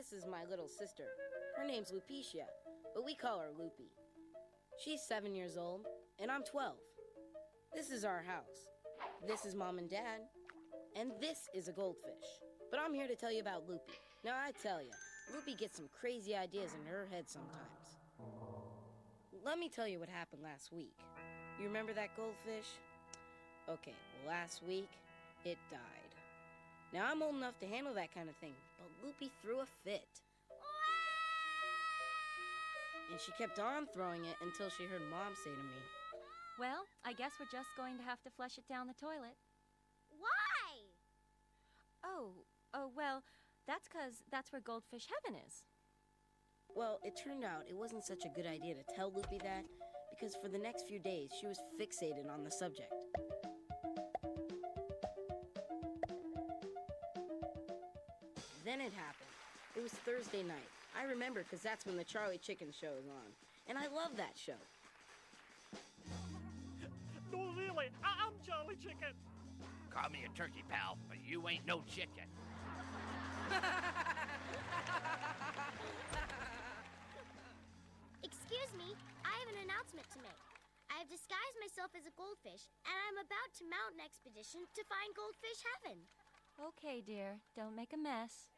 This is my little sister. Her name's Lupicia, but we call her Loopy. She's 7 years old, and I'm 12. This is our house. This is Mom and Dad, and this is a goldfish. But I'm here to tell you about Loopy. Now, I tell you, Loopy gets some crazy ideas in her head sometimes. Let me tell you what happened last week. You remember that goldfish? Okay, well, last week, it died. Now, I'm old enough to handle that kind of thing, but Loopy threw a fit. And she kept on throwing it until she heard Mom say to me, Well, I guess we're just going to have to flush it down the toilet. Why? Oh, well, that's 'cause that's where Goldfish Heaven is. Well, it turned out it wasn't such a good idea to tell Loopy that, because for the next few days, she was fixated on the subject. Then it happened. It was Thursday night. I remember because that's when the Charlie Chicken show is on. And I love that show. No, really, I'm Charlie Chicken. Call me a turkey, pal, but you ain't no chicken. Excuse me, I have an announcement to make. I have disguised myself as a goldfish, and I'm about to mount an expedition to find Goldfish Heaven. Okay, dear, don't make a mess.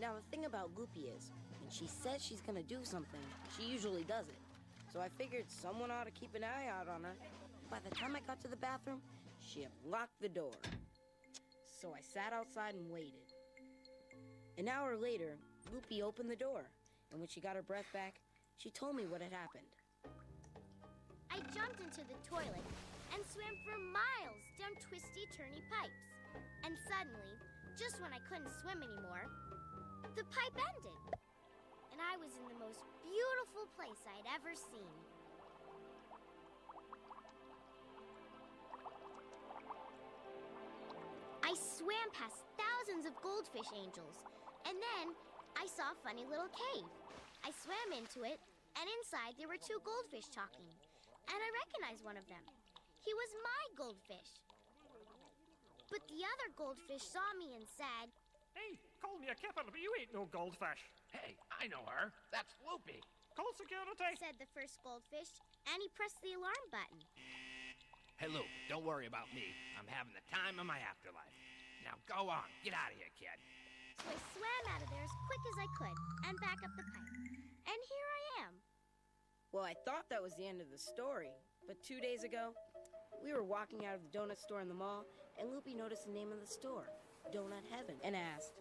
Now, the thing about Loopy is, when she says she's gonna do something, she usually does it. So I figured someone ought to keep an eye out on her. By the time I got to the bathroom, she had locked the door. So I sat outside and waited. An hour later, Loopy opened the door, and when she got her breath back, she told me what had happened. I jumped into the toilet and swam for miles down twisty, turny pipes. And suddenly, just when I couldn't swim anymore, the pipe ended. And I was in the most beautiful place I'd ever seen. I swam past thousands of goldfish angels, and then I saw a funny little cave. I swam into it, and inside there were two goldfish talking, and I recognized one of them. He was my goldfish. But the other goldfish saw me and said, Hey, call me a kipper, but you ain't no goldfish. Hey, I know her. That's Loopy. Call security. said the first goldfish, and he pressed the alarm button. Hey, Loop, don't worry about me. I'm having the time of my afterlife. Now go on, get out of here, kid. So I swam out of there as quick as I could and back up the pipe. And here I am. Well, I thought that was the end of the story, but 2 days ago, we were walking out of the donut store in the mall, and Loopy noticed the name of the store, Donut Heaven, and asked,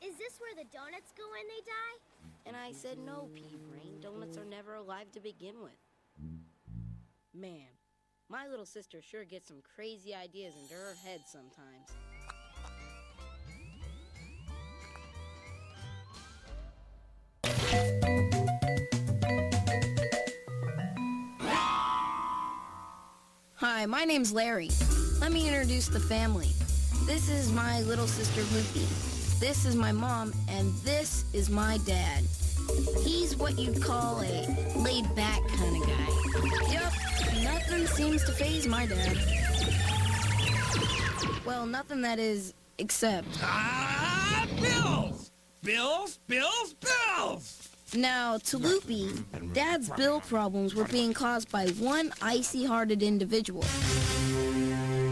Is this where the donuts go when they die? and I said, no, Pea-Brain, donuts are never alive to begin with. Man, my little sister sure gets some crazy ideas into her head sometimes. Hi, my name's Larry. Let me introduce the family. This is my little sister Loopy. This is my mom, and this is my dad. He's what you'd call a laid-back kind of guy. Yup, nothing seems to faze my dad. Well, nothing that is, except... Bills! Bills, bills, bills! Now, to Loopy, Dad's bill problems were being caused by one icy-hearted individual.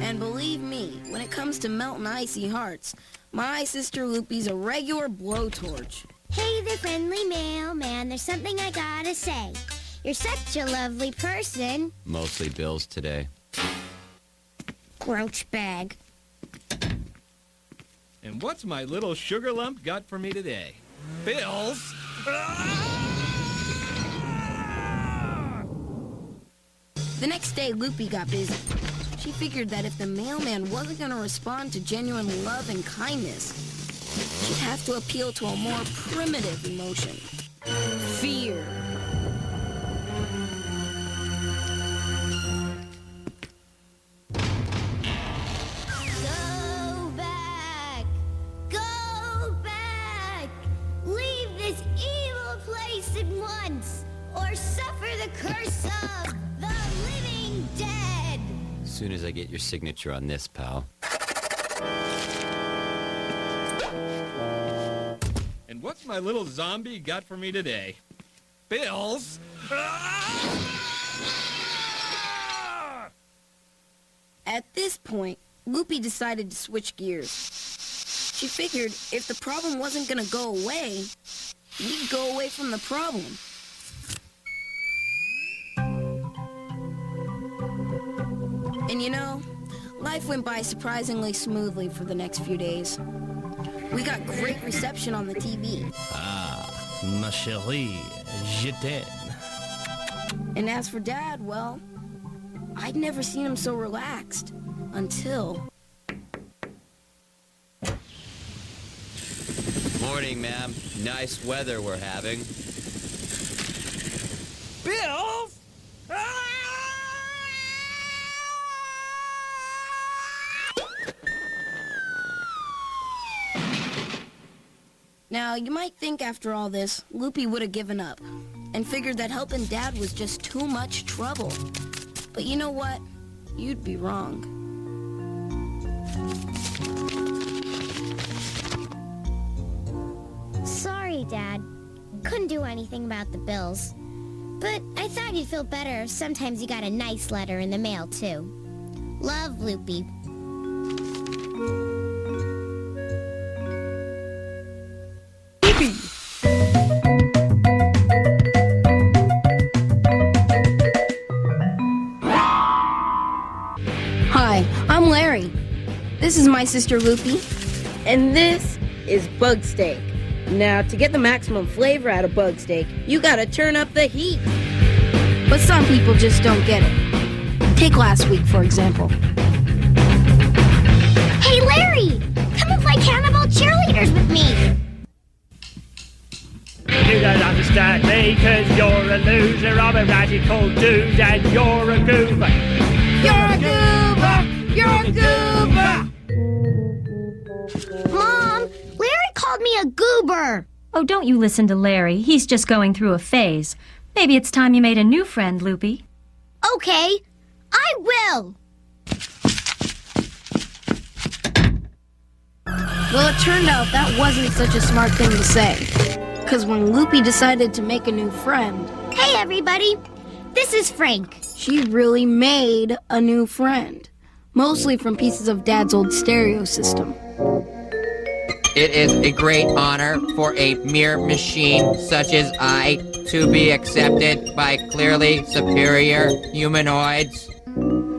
And believe me, when it comes to melting icy hearts, my sister Loopy's a regular blowtorch. Hey there, friendly mailman. There's something I gotta say. You're such a lovely person. Mostly bills today. Grouch bag. And what's my little sugar lump got for me today? Bills? The next day, Loopy got busy. She figured that if the mailman wasn't going to respond to genuine love and kindness, she'd have to appeal to a more primitive emotion. Fear. Go back! Go back! Leave this evil place at once, or suffer the curse of the living dead! As soon as I get your signature on this, pal. And what What's my little zombie got for me today? Bills? At this point, Loopy decided to switch gears. She figured if the problem wasn't gonna go away, we'd go away from the problem. And you know, life went by surprisingly smoothly for the next few days. We got great reception on the TV. Ah, ma chérie, je t'aime. And as for Dad, well, I'd never seen him so relaxed until... Morning, ma'am. Nice weather we're having. Bills? Now, you might think after all this, Loopy would have given up and figured that helping Dad was just too much trouble. But you know what? You'd be wrong. Sorry, Dad. Couldn't do anything about the bills. But I thought you'd feel better if sometimes you got a nice letter in the mail, too. Love, Loopy. Hi, I'm Larry. This is my sister Loopy. And this is Bug Steak. Now, to get the maximum flavor out of Bug Steak, you gotta turn up the heat. But some people just don't get it. Take last week, for example. Hey, Larry! Come and play Cannibal Cheerleaders with me! You don't understand me, cause you're a loser. I'm a radical dude and you're a goober. You're a goober! You're a goober! Mom, Larry called me a goober! Oh, don't you listen to Larry. He's just going through a phase. Maybe it's time you made a new friend, Loopy. Okay, I will! Well, it turned out that wasn't such a smart thing to say. Because when Loopy decided to make a new friend, Hey, everybody! This is Frank. she really made a new friend. Mostly from pieces of Dad's old stereo system. It is a great honor for a mere machine such as I to be accepted by clearly superior humanoids.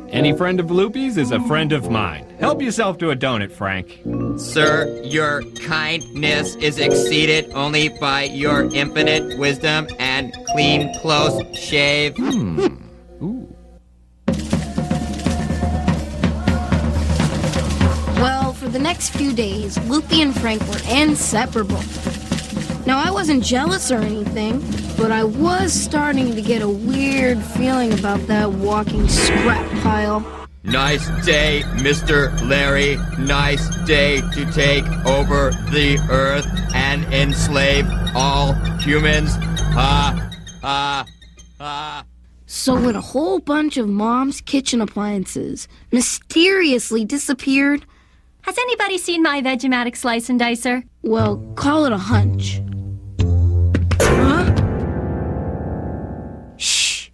Any friend of Loopy's is a friend of mine. Help yourself to a donut, Frank. Sir, your kindness is exceeded only by your infinite wisdom and clean, close shave. Ooh. Well, for the next few days, Loopy and Frank were inseparable. Now, I wasn't jealous or anything, but I was starting to get a weird feeling about that walking scrap pile. Nice day, Mr. Larry. Nice day to take over the earth and enslave all humans. Ha, ha, ha. So when a whole bunch of Mom's kitchen appliances mysteriously disappeared, Has anybody seen my Vegematic slice and dicer? well, call it a hunch. Huh? Shh.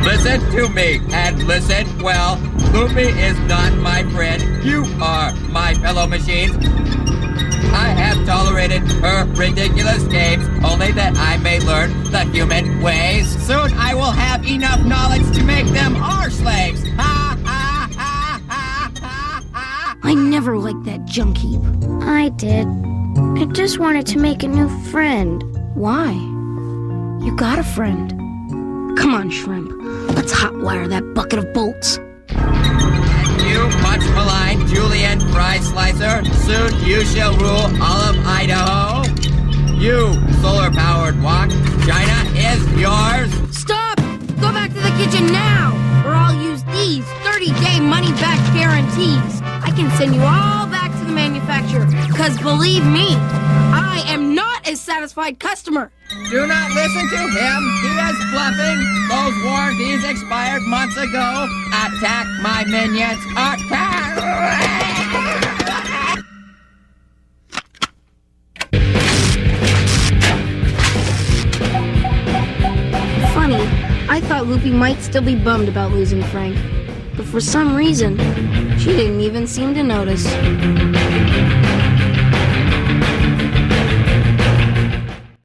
Listen to me, and listen well. Loopy is not my friend. You are, my fellow machines. I have tolerated her ridiculous games only that I may learn the human ways. Soon I will have enough knowledge to make them our slaves. Ha, ha, ha, ha, ha, ha. I never liked that junk heap. I did. I just wanted to make a new friend. Why? You got a friend. Come on, Shrimp. Let's hotwire that bucket of bolts. You much maligned Julian Fry Slicer, soon you shall rule all of Idaho. You solar-powered walk, China is yours. Stop! Go back to the kitchen now, or I'll use these 30-day money-back guarantees. I can send you all back to the manufacturer, because believe me, I am not a satisfied customer. Do not listen to him. He is bluffing. Those warranties expired months ago. Attack my minions. Attack! thought Loopy might still be bummed about losing Frank, but for some reason, she didn't even seem to notice.